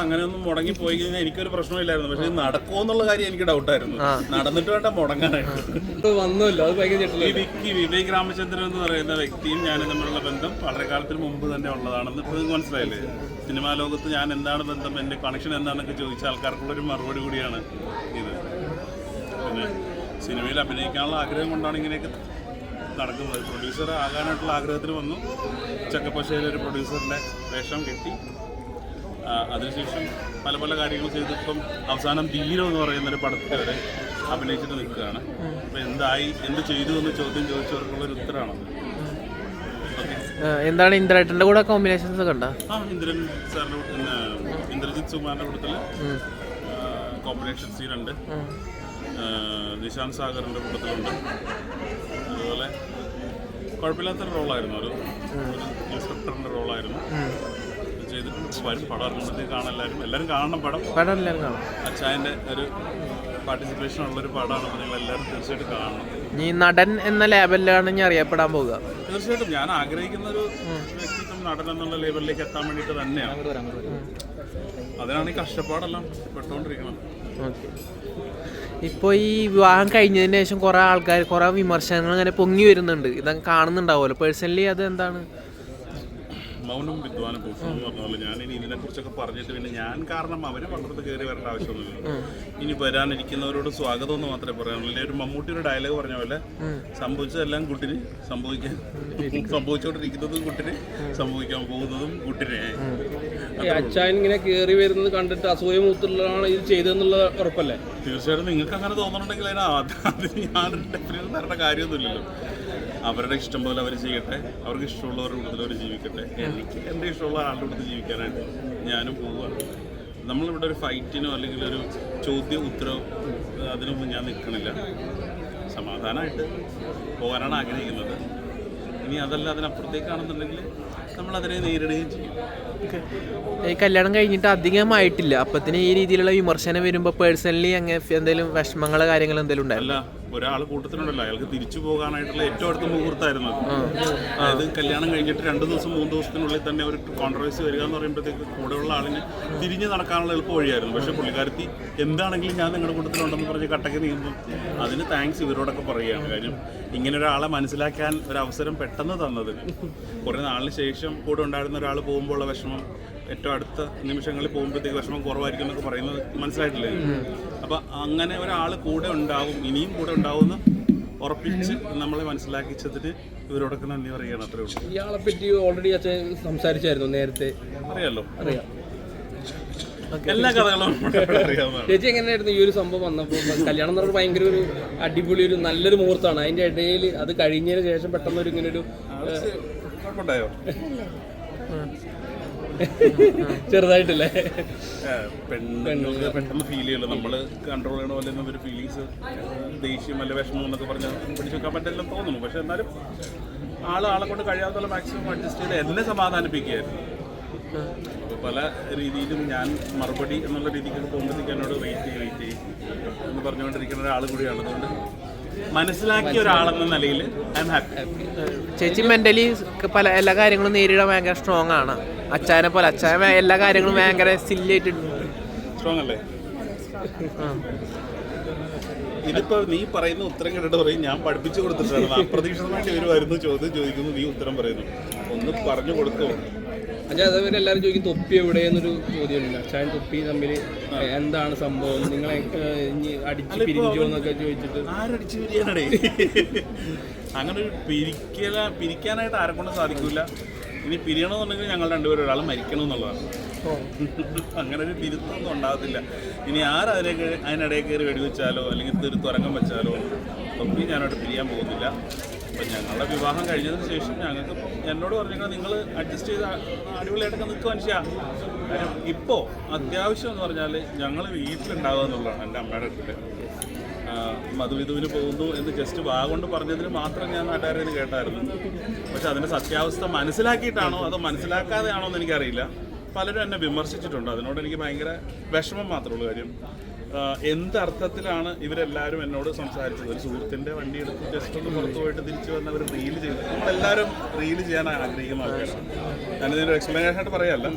അങ്ങനെയൊന്നും മുടങ്ങി പോയി കഴിഞ്ഞാൽ എനിക്കൊരു പ്രശ്നമില്ലായിരുന്നു. പക്ഷെ നടക്കുമോ എന്നുള്ള കാര്യം എനിക്ക് ഡൗട്ടായിരുന്നു. നടന്നിട്ട് വേണ്ട മുടങ്ങാനായിട്ട് വന്നല്ലോ. അത് വിവേക് രാമചന്ദ്രൻ എന്ന് പറയുന്ന വ്യക്തിയും ഞാനും തമ്മിലുള്ള ബന്ധം വളരെ കാലത്തിന് മുമ്പ് തന്നെ ഉള്ളതാണെന്ന് ഇപ്പോൾ നിങ്ങൾക്ക് മനസ്സിലായില്ലേ? സിനിമാ ലോകത്ത് ഞാൻ എന്താണ് ബന്ധം, എൻ്റെ കണക്ഷൻ എന്താണെന്നൊക്കെ ചോദിച്ച ആൾക്കാർക്കുള്ളൊരു മറുപടി കൂടിയാണ് ഇത്. പിന്നെ സിനിമയിൽ അഭിനയിക്കാനുള്ള ആഗ്രഹം കൊണ്ടാണ് ഇങ്ങനെയൊക്കെ നടക്കുന്നത്. പ്രൊഡ്യൂസർ ആകാനായിട്ടുള്ള ആഗ്രഹത്തിന് വന്നു. ചക്കപ്പശയിലൊരു പ്രൊഡ്യൂസറിൻ്റെ വേഷം കിട്ടി. അതിനുശേഷം പല പല കാര്യങ്ങൾ ചെയ്തിപ്പം അവസാനം ധീരം എന്ന് പറയുന്നൊരു പടത്തിൽ വരെ അഭിനയിച്ചിട്ട് നിൽക്കുകയാണ്. അപ്പം എന്തായി, എന്ത് ചെയ്തു എന്ന് ചോദ്യം ചോദിച്ചവർക്കുള്ളൊരു ഉത്തരമാണ്. എന്താണ് ഇന്ദ്രേട്ടൻ്റെ കൂടെ കോമ്പിനേഷൻസ് ഒക്കെ ഉണ്ടോ? ഇന്ദ്രൻ സാറിൻ്റെ പിന്നെ ഇന്ദ്രജിത് സുമാറിൻ്റെ കൂട്ടത്തിൽ കോമ്പിനേഷൻ സീനുണ്ട്. നിശാന്ത് സാഗറിൻ്റെ കൂട്ടത്തിലുണ്ട്. അതുപോലെ കുഴപ്പമില്ലാത്തൊരു റോളായിരുന്നു. ഒരു ഇൻസ്പെക്ടറിൻ്റെ റോളായിരുന്നു ചെയ്തിട്ട് വരും. പടം ഇറങ്ങുമ്പോഴത്തേക്ക് കാണാൻ എല്ലാവരും കാണണം. പടം എല്ലാവരും കാണും. അച്ചായൻ്റെ ഒരു പാർട്ടിസിപ്പേഷൻ ഉള്ളൊരു പടമാണ്. അപ്പോൾ നിങ്ങൾ എല്ലാവരും തീർച്ചയായിട്ടും കാണണം. ഈ നടൻ എന്ന ലേബലിലാണ് ഞാൻ അറിയപ്പെടാൻ പോവുക. തീർച്ചയായിട്ടും ഞാൻ ആഗ്രഹിക്കുന്ന ഒരു വ്യക്തിത്വം നടൻ എന്നുള്ള ലേബലിലേക്ക് എത്താൻ വേണ്ടിയിട്ട് തന്നെയാണ്. അതിനാണ് ഈ കഷ്ടപ്പാടെല്ലാം പെട്ടുകൊണ്ടിരിക്കുന്നത്. ഓക്കെ. ഇപ്പോൾ ഈ വിവാഹം കഴിഞ്ഞതിന് ശേഷം കുറേ ആൾക്കാർ കുറേ വിമർശനങ്ങൾ ഇങ്ങനെ പൊങ്ങി വരുന്നുണ്ട്. ഇതൊക്കെ കാണുന്നുണ്ടാവുമല്ലോ. പേഴ്സണലി അത് എന്താണ്? മൗനം വിദ്വാനം പൂഷണം എന്ന് പറഞ്ഞ ഞാൻ ഇനി ഇതിനെക്കുറിച്ചൊക്കെ പറഞ്ഞിട്ട് പിന്നെ ഞാൻ കാരണം അവർ പണ്ടത്ത് കയറി വരേണ്ട ആവശ്യമൊന്നുമില്ല. ഇനി വരാനിരിക്കുന്നവരോട് സ്വാഗതം എന്ന് മാത്രമേ പറയാനുള്ളൂ. ഒരു മമ്മൂട്ടിയുടെ ഡയലോഗ് പറഞ്ഞ പോലെ സംഭവിച്ചതെല്ലാം കുട്ടിന് സംഭവിച്ചുകൊണ്ടിരിക്കുന്നതും കുട്ടിന് സംഭവിക്കാൻ പോകുന്നതും കുട്ടിനെ. അച്ചായൻ ഇങ്ങനെ കയറി വരുന്നത് കണ്ടിട്ട് അസൂയ മൂത്തുള്ളതാണ് ഇത് ചെയ്തതെന്നുള്ള ഉറപ്പല്ലേ? തീർച്ചയായിട്ടും നിങ്ങൾക്ക് അങ്ങനെ തോന്നുന്നുണ്ടെങ്കിൽ അതിന് ഞാൻ ഡെഫിനറ്റ് തരേണ്ട കാര്യമൊന്നുമില്ലല്ലോ. അവരുടെ ഇഷ്ടം പോലെ അവർ ചെയ്യട്ടെ. അവർക്ക് ഇഷ്ടമുള്ളവരുടെ കൂട്ടത്തിൽ അവർ ജീവിക്കട്ടെ. എനിക്ക് എൻ്റെ ഇഷ്ടമുള്ള ആളുടെ കൂട്ടത്തിൽ ജീവിക്കാനായിട്ട് ഞാനും പോവുകയാണ്. നമ്മളിവിടെ ഒരു ഫൈറ്റിനോ അല്ലെങ്കിൽ ഒരു ചോദ്യം ഉത്തരവോ അതിനൊന്നും ഞാൻ നിൽക്കണില്ല. സമാധാനമായിട്ട് പോകാനാണ് ആഗ്രഹിക്കുന്നത്. ഇനി അതല്ല അതിനപ്പുറത്തേക്കാണെന്നുണ്ടെങ്കിൽ നമ്മളതിനെ നേരിടുകയും ചെയ്യും. ഈ കല്യാണം കഴിഞ്ഞിട്ട് അധികമായിട്ടില്ല, അപ്പത്തിന് ഈ രീതിയിലുള്ള വിമർശനം വരുമ്പോൾ പേഴ്സണലി അങ്ങനെ എന്തെങ്കിലും വിഷമങ്ങളോ കാര്യങ്ങൾ എന്തെങ്കിലും ഉണ്ടായില്ല? ഒരാൾ കൂട്ടത്തിനുണ്ടല്ലോ, അയാൾക്ക് തിരിച്ചു പോകാനായിട്ടുള്ള ഏറ്റവും അടുത്ത മുഹൂർത്തമായിരുന്നു. അതായത് കല്യാണം കഴിഞ്ഞിട്ട് 2 ദിവസം 3 ദിവസത്തിനുള്ളിൽ തന്നെ ഒരു കോൺട്രവേഴ്സി വരിക എന്ന് പറയുമ്പോഴത്തേക്ക് കൂടെയുള്ള ആളിന് തിരിഞ്ഞ് നടക്കാനുള്ള എളുപ്പ വഴിയായിരുന്നു. പക്ഷേ പുള്ളിക്കാരത്തി എന്താണെങ്കിലും ഞാൻ നിങ്ങളുടെ കൂട്ടത്തിലുണ്ടെന്ന് പറഞ്ഞ് കട്ടക്ക് നീങ്ങുമ്പോൾ അതിന് താങ്ക്സ് ഇവരോടൊക്കെ പറയുകയാണ്. കാര്യം ഇങ്ങനെ ഒരാളെ മനസ്സിലാക്കാൻ ഒരു അവസരം പെട്ടെന്ന് തന്നതിന്. കുറേ നാളിന് ശേഷം കൂടെ ഉണ്ടായിരുന്ന ഒരാൾ പോകുമ്പോൾ ഉള്ള വിഷമം ഏറ്റവും അടുത്ത നിമിഷങ്ങളിൽ പോകുമ്പോഴത്തേക്ക് വിഷമം കുറവായിരിക്കും എന്നൊക്കെ പറയുന്നത് മനസ്സിലായിട്ടില്ലേ? അപ്പം അങ്ങനെ ഒരാൾ കൂടെ ഉണ്ടാവും, ഇനിയും കൂടെ ഉണ്ടാവുമെന്ന് ഉറപ്പിച്ച് നമ്മളെ മനസ്സിലാക്കിച്ചതിന് ഇവരോടൊക്കെ നന്ദി പറയുകയാണ്. അത്രേ ഉള്ളൂ. ഇയാളെ പറ്റി ഓൾറെഡി അച്ഛൻ സംസാരിച്ചായിരുന്നു നേരത്തെ? അറിയാം. എല്ലാ കഥകളും അറിയാവുന്നതാണ്. ചേച്ചി എങ്ങനെയായിരുന്നു ഈ ഒരു സംഭവം വന്നപ്പോൾ? കല്യാണം എന്ന് പറഞ്ഞാൽ ഭയങ്കര ഒരു അടിപൊളി ഒരു നല്ലൊരു മുഹൂർത്തമാണ്. അതിൻ്റെ ഇടയിൽ അത് കഴിഞ്ഞതിന് ശേഷം പെട്ടെന്ന് ഒരു ഇങ്ങനെ ഒരു കുഴപ്പമുണ്ടായോ? ചെറുതായിട്ടല്ലേ പെണ്ണുങ്ങൾക്ക് പെട്ടെന്ന് ഫീൽ ചെയ്യുമല്ലോ. നമ്മൾ കൺട്രോൾ ചെയ്യണ പോലെ ഒരു ഫീലിങ്സ്, ദേഷ്യം അല്ല വിഷമം എന്നൊക്കെ പറഞ്ഞാൽ പിടിച്ചു വെക്കാൻ പറ്റില്ലെന്ന് തോന്നുന്നു. പക്ഷെ എന്നാലും ആളെ കൊണ്ട് കഴിയാത്തുള്ള മാക്സിമം അഡ്ജസ്റ്റ് ചെയ്ത് എന്നെ സമാധാനിപ്പിക്കുകയായിരുന്നു. അപ്പോൾ പല രീതിയിലും ഞാൻ മറുപടി എന്നുള്ള രീതിക്കൊക്കെ പോകുമ്പോഴത്തേക്ക് എന്നോട് വെയിറ്റ് ചെയ്യും എന്ന് പറഞ്ഞുകൊണ്ടിരിക്കുന്ന ഒരാൾ കൂടിയാണ്. അതുകൊണ്ട് മനസ്സിലാക്കിയ ഒരാളെന്ന നിലയിൽ ഐ എം ഹാപ്പി. ചേച്ചി മെന്റലി എല്ലാ കാര്യങ്ങളും നേരിടാൻ ഭയങ്കര സ്ട്രോങ് ആണ്. അച്ചായനെ പോലെ അച്ചായൻ എല്ലാ കാര്യങ്ങളും ഭയങ്കര സില്ലായിട്ട് സ്ട്രോങ് അല്ലേ? ഇതിപ്പോൾ നീ പറയുന്ന ഉത്തരം കേട്ടിട്ട് പറയും ഞാൻ പഠിപ്പിച്ചു കൊടുത്തിട്ടാണ്. അപ്രതീക്ഷിതമായിട്ട് വരുമായിരുന്നു, ചോദ്യം ചോദിക്കുന്നു, നീ ഉത്തരം പറയുന്നു. ഒന്ന് പറഞ്ഞു കൊടുക്കുമോ? അതേപോലെ എല്ലാവരും ചോദിക്കും തൊപ്പി എവിടെയെന്നൊരു ചോദ്യമുണ്ട്. അച്ചായൻ തൊപ്പി തമ്മിൽ എന്താണ് സംഭവം, നിങ്ങളെ അടിച്ച് പിരിഞ്ഞോ എന്നൊക്കെ ചോദിച്ചിട്ട്. ആരടിച്ച് പിരിയാനടേ? അങ്ങനെ ഒരു പിരിക്കാനായിട്ട് ആരെക്കൊണ്ട് സാധിക്കില്ല. ഇനി പിരിയണമെന്നുണ്ടെങ്കിൽ ഞങ്ങൾ രണ്ടുപേരും ഒരാൾ മരിക്കണമെന്നുള്ളതാണ്. അങ്ങനെ ഒരു പിരുത്തൊന്നും ഉണ്ടാകത്തില്ല. ഇനി അതിനിടയിൽ കയറി വെടിവെച്ചാലോ അല്ലെങ്കിൽ ഒരു തുരങ്കം വെച്ചാലോ തൊപ്പി ഞാനോട് പിരിയാൻ പോകുന്നില്ല. അപ്പം ഞങ്ങളുടെ വിവാഹം കഴിഞ്ഞതിന് ശേഷം ഞങ്ങൾക്ക് എന്നോട് പറഞ്ഞാൽ നിങ്ങൾ അഡ്ജസ്റ്റ് ചെയ്ത് അടിപൊളിയായിട്ടൊക്കെ നിൽക്കുക മനുഷ്യ. ഇപ്പോൾ അത്യാവശ്യം എന്ന് പറഞ്ഞാൽ ഞങ്ങൾ വീട്ടിലുണ്ടാവുക എന്നുള്ളതാണ്. എൻ്റെ അമ്മയുടെ അടുത്ത് മധുവിധുവിന് പോകുന്നു എന്ന് ജസ്റ്റ് കൊണ്ട് പറഞ്ഞതിന് മാത്രം ഞാൻ നാട്ടുകാരിൽ നിന്ന് കേട്ടായിരുന്നു. പക്ഷെ അതിൻ്റെ സത്യാവസ്ഥ മനസ്സിലാക്കിയിട്ടാണോ അതോ മനസ്സിലാക്കാതെയാണോ എന്ന് എനിക്കറിയില്ല. പലരും എന്നെ വിമർശിച്ചിട്ടുണ്ട്. അതിനോട് എനിക്ക് ഭയങ്കര വിഷമം മാത്രമേ ഉള്ളൂ. കാര്യം എന്തർത്ഥത്തിലാണ് ഇവരെല്ലാവരും എന്നോട് സംസാരിച്ചത്? ഒരു സുഹൃത്തിൻ്റെ വണ്ടി എടുത്ത് ജസ്റ്റ് ഒന്ന് പുറത്തു പോയിട്ട് തിരിച്ചു വന്നവർ റീൽ ചെയ്തു. നമ്മളെല്ലാവരും റീൽ ചെയ്യാൻ ആഗ്രഹിക്കുന്ന ആൾക്കാരാണ്. ഞാനിതിൻ്റെ എക്സ്പ്ലനേഷൻ ആയിട്ട് പറയാമല്ല.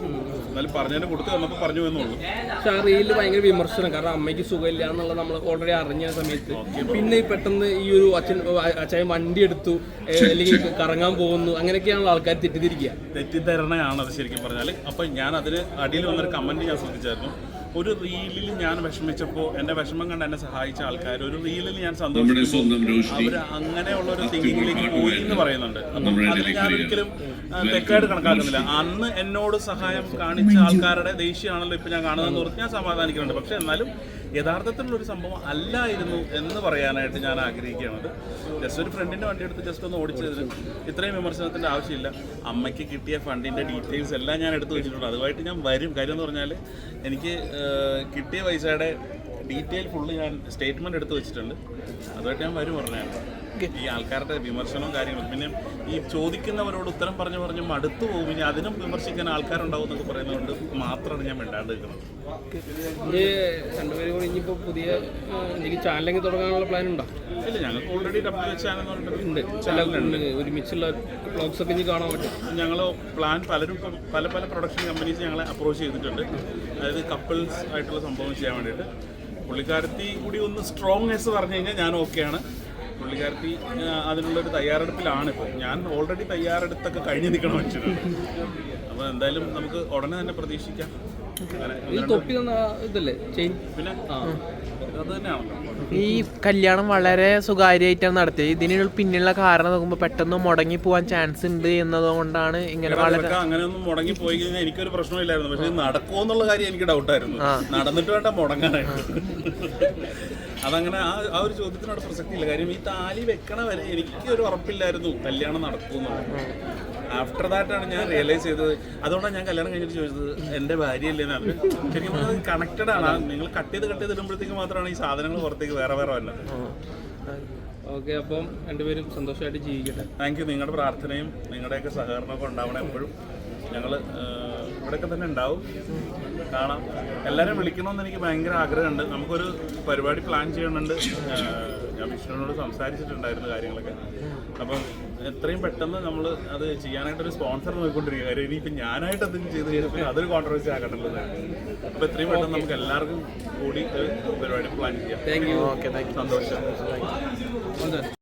എന്നാലും പറഞ്ഞതിന് കൊടുത്ത് വന്നപ്പോൾ പറഞ്ഞു എന്നുള്ളൂ. പക്ഷെ ആ റീലിൽ ഭയങ്കര വിമർശനം, കാരണം അമ്മയ്ക്ക് സുഖമില്ല എന്നുള്ളത് നമ്മൾ ഓൾറെഡി അറിഞ്ഞ സമയത്ത് പിന്നെ പെട്ടെന്ന് ഈ ഒരു അച്ഛൻ വണ്ടി എടുത്തു അല്ലെങ്കിൽ കറങ്ങാൻ പോകുന്നു അങ്ങനെയൊക്കെയാണല്ലോ ആൾക്കാർ തെറ്റിദ്ധരണയാണ് അത് ശരിക്കും പറഞ്ഞാൽ. അപ്പം ഞാൻ അതിന് അടിയിൽ വന്നൊരു കമൻറ്റ് ഞാൻ ശ്രദ്ധിച്ചായിരുന്നു. ഒരു റീലിൽ ഞാൻ വിഷമിച്ചപ്പോൾ എൻ്റെ വിഷമം കണ്ട് എന്നെ സഹായിച്ച ആൾക്കാർ ഒരു റീലിൽ ഞാൻ സന്തോഷിച്ചപ്പോൾ അവർ അങ്ങനെയുള്ള ഒരു തിങ്കിങ്ങിലേക്ക് പോയി എന്ന് പറയുന്നുണ്ട്. അപ്പം അത് ഞാൻ ഒരിക്കലും തെറ്റായിട്ട് കണക്കാക്കുന്നില്ല. അന്ന് എന്നോട് സഹായം കാണിച്ച ആൾക്കാരുടെ ദേഷ്യമാണല്ലോ ഇപ്പം ഞാൻ കാണുന്നതെന്ന് പറഞ്ഞ് ഞാൻ സമാധാനിക്കുന്നുണ്ട്. പക്ഷെ എന്നാലും യഥാർത്ഥത്തിലുള്ളൊരു സംഭവം അല്ലായിരുന്നു എന്ന് പറയാനായിട്ട് ഞാൻ ആഗ്രഹിക്കുകയാണത്. ജസ്റ്റ് ഒരു ഫ്രണ്ടിൻ്റെ വണ്ടി എടുത്ത് ജസ്റ്റ് ഒന്ന് ഓടിച്ചതിന് ഇത്രയും വിമർശനത്തിൻ്റെ ആവശ്യമില്ല. അമ്മയ്ക്ക് കിട്ടിയ ഫണ്ടിൻ്റെ ഡീറ്റെയിൽസ് എല്ലാം ഞാൻ എടുത്തു വെച്ചിട്ടുണ്ട്. അതുമായിട്ട് ഞാൻ വരും. കാര്യം എന്ന് പറഞ്ഞാൽ എനിക്ക് കിട്ടിയ പൈസയുടെ ഡീറ്റെയിൽ ഫുള്ള് ഞാൻ സ്റ്റേറ്റ്മെൻറ്റ് എടുത്ത് വെച്ചിട്ടുണ്ട്. അതുമായിട്ട് ഞാൻ വരും പറഞ്ഞായിരുന്നു. ഈ ആൾക്കാരുടെ വിമർശനവും കാര്യങ്ങളും പിന്നെ ഈ ചോദിക്കുന്നവരോട് ഉത്തരം പറഞ്ഞ് മടുത്തു പോകും. ഇനി അതിനും വിമർശിക്കാൻ ആൾക്കാരുണ്ടാവും എന്നൊക്കെ പറയുന്നതുകൊണ്ട് മാത്രമാണ് ഞാൻ മിണ്ടാണ്ട് നിൽക്കുന്നത്. രണ്ടുപേരും കൂടി ഇനിയിപ്പോൾ പുതിയ എനിക്ക് ചാനലിലേക്ക് തുടങ്ങാനുള്ള പ്ലാൻ ഉണ്ടോ? ഇല്ല, ഞങ്ങൾക്ക് ഓൾറെഡി WH ചാനൽ ഉണ്ട്. ചില ഒരുമിച്ചുള്ള വ്ളോഗ്സ് ഒക്കെ ഇനി കാണാൻ പറ്റും. ഞങ്ങൾ പ്ലാൻ പലരും പല പ്രൊഡക്ഷൻ കമ്പനീസ് ഞങ്ങളെ അപ്രോച്ച് ചെയ്തിട്ടുണ്ട്. അതായത് കപ്പിൾസ് ആയിട്ടുള്ള സംഭവം ചെയ്യാൻ വേണ്ടിയിട്ട്. പുള്ളിക്കാരത്തി കൂടി ഒന്ന് സ്ട്രോങ്നെസ് പറഞ്ഞു കഴിഞ്ഞാൽ ഞാൻ ഓക്കെയാണ്. പുള്ളിക്കാരത്തി അതിനുള്ളൊരു തയ്യാറെടുപ്പിലാണ് ഇപ്പോൾ. ഞാൻ ഓൾറെഡി തയ്യാറെടുത്തൊക്കെ കഴിഞ്ഞ് നിൽക്കണ മനുഷ്യനാണ്. അപ്പോൾ എന്തായാലും നമുക്ക് ഉടനെ തന്നെ പ്രതീക്ഷിക്കാം. പിന്നെ അത് തന്നെയാണല്ലോ. ഈ കല്യാണം വളരെ സ്വകാര്യമായിട്ടാണ് നടത്തിയത്. ഇതിനുള്ള പിന്നിലുള്ള കാരണം നോക്കുമ്പോൾ പെട്ടെന്ന് മുടങ്ങി പോകാൻ ചാൻസ് ഉണ്ട് എന്നതുകൊണ്ടാണ് ഇങ്ങനെ വളരെ അങ്ങനെയൊന്നും മുടങ്ങി പോയി കഴിഞ്ഞാൽ എനിക്കൊരു പ്രശ്നമില്ലായിരുന്നു. പക്ഷേ നടക്കുമോ എന്നുള്ള കാര്യം എനിക്ക് ഡൗട്ടായിരുന്നു. നടന്നിട്ട് വേണ്ട മുടങ്ങാനായിട്ട്. അതങ്ങനെ ആ ഒരു ചോദ്യത്തിനോട് പ്രസക്തിയില്ല. കാര്യം ഈ താലി വെക്കണ വരെ എനിക്കൊരു ഉറപ്പില്ലായിരുന്നു കല്യാണം നടക്കുമെന്നുള്ളത്. ആഫ്റ്റർ ദാറ്റാണ് ഞാൻ റിയലൈസ് ചെയ്തത്. അതുകൊണ്ടാണ് ഞാൻ കല്യാണം കഴിഞ്ഞിട്ട് ചോദിച്ചത് എൻ്റെ ഭാര്യയല്ലേന്ന്. ശരിക്കും പറഞ്ഞാൽ കണക്റ്റഡ് ആണ്. നിങ്ങൾ കട്ട് ചെയ്ത് ഇടുമ്പോഴത്തേക്ക് മാത്രമാണ് ഈ സാധനങ്ങൾ പുറത്തേക്ക് വേറെ വരുന്നത്. ഓക്കെ, അപ്പം രണ്ടുപേരും സന്തോഷമായിട്ട് ജീവിക്കട്ടെ. Thank you. നിങ്ങളുടെ പ്രാർത്ഥനയും നിങ്ങളുടെയൊക്കെ സഹകരണമൊക്കെ ഉണ്ടാവണം എപ്പോഴും. ഞങ്ങൾ ഇവിടെയൊക്കെ തന്നെ ഉണ്ടാവും. കാണാം. എല്ലാവരും വിളിക്കണമെന്ന് എനിക്ക് ഭയങ്കര ആഗ്രഹമുണ്ട്. നമുക്കൊരു പരിപാടി പ്ലാൻ ചെയ്യണമെന്നുണ്ട്. ഞാൻ വിഷ്ണുവിനോട് സംസാരിച്ചിട്ടുണ്ടായിരുന്നു കാര്യങ്ങളൊക്കെ. അപ്പം എത്രയും പെട്ടെന്ന് നമ്മൾ അത് ചെയ്യാനായിട്ടൊരു സ്പോൺസർ നോക്കിക്കൊണ്ടിരിക്കുക. കാര്യം ഇനിയിപ്പോൾ ഞാനായിട്ട് എന്തെങ്കിലും ചെയ്ത് കഴിഞ്ഞാൽ അതൊരു കോൺട്രവേഴ്സി ആകണ്ടല്ലോ. അപ്പോൾ എത്രയും പെട്ടെന്ന് നമുക്ക് എല്ലാവർക്കും കൂടി ഒരു പരിപാടി പ്ലാൻ ചെയ്യാം. Thank you. Okay, thank you. സന്തോഷം.